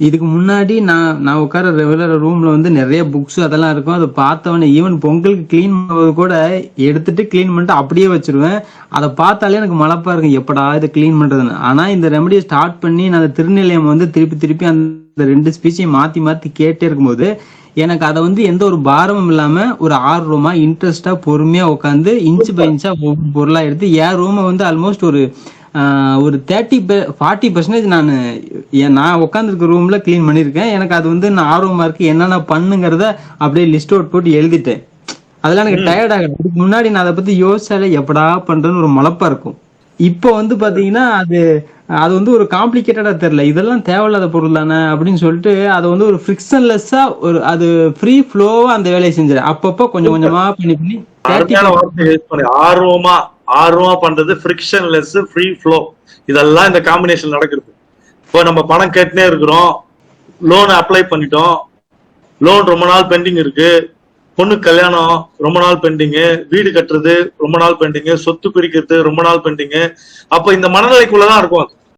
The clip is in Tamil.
இதுக்கு முன்னாடி நான் உட்கார ரெகுலர் ரூம்ல வந்து நிறைய புக்ஸ் அதெல்லாம் இருக்கும். அதை பார்த்தவொடனே ஈவன் பொங்கலுக்கு கிளீன் பண்ணுவது கூட எடுத்துட்டு கிளீன் பண்ணிட்டு அப்படியே வச்சிருவேன். அதை பார்த்தாலே எனக்கு மலப்பா இருக்கும், எப்படா இதை கிளீன் பண்றதுன்னு. ஆனா இந்த ரெமடியை ஸ்டார்ட் பண்ணி நான் அந்த திருநிலையம் வந்து திருப்பி திருப்பி அந்த 2 ஸ்பீச்சையும் மாத்தி மாத்தி கேட்டே இருக்கும்போது எனக்கு அதை வந்து எந்த ஒரு பாரமும் இல்லாம ஒரு ஆர்வமா இன்ட்ரெஸ்டா பொறுமையா உட்காந்து இன்ச்சு பை இன்ச்சா ஒவ்வொரு பொருளா எடுத்து என் ரூமை வந்து ஆல்மோஸ்ட் ஒரு 40% நான் உட்காந்துருக்க ரூம்ல கிளீன் பண்ணிருக்கேன். எனக்கு அது வந்து நான் ஆர்வமா இருக்கு, என்னென்ன பண்ணுங்கிறத அப்படியே லிஸ்ட் அவுட் போட்டு எழுதிட்டேன். அதெல்லாம் எனக்கு டயர்ட் ஆகல. அதுக்கு முன்னாடி நான் அதை பத்தி யோசிச்சாலே எப்படா பண்றேன்னு ஒரு மலப்பா இருக்கும். இப்போ வந்து பாத்தீங்கன்னா அது வந்து ஒரு காம்ப்ளிகேட்டடா தெரியல, இதெல்லாம் தேவையில்லாத பொருள் தானே அப்படின்னு சொல்லிட்டு அதை வந்து ஒரு ஃபிரிக்ஷன்லெஸ்ஸா ஒரு அது ஃப்ரீ ஃப்ளோவா அந்த வேலையை செஞ்சிடறேன். அப்பப்போ கொஞ்சம் கொஞ்சமா பண்ணி ஆர்வமா பண்றது, ஃபிரிக்ஷன்லெஸ், ஃப்ரீ ஃப்ளோ, இதெல்லாம் இந்த காம்பினேஷன் நடக்குது. இப்போ நம்ம பணம் கேட்டுனே இருக்கிறோம், லோன் அப்ளை பண்ணிட்டோம், லோன் ரொம்ப நாள் பெண்டிங் இருக்கு, பொண்ணு கல்யாணம் ரொம்ப நாள் பெண்டிங்கு, வீடு கட்டுறது ரொம்ப நாள் பெண்டிங்கு, சொத்து பிரிக்கிறது ரொம்ப நாள் பெண்டிங்கு. அப்ப இந்த மனநிலைக்குள்ளதான் இருக்கும் அது.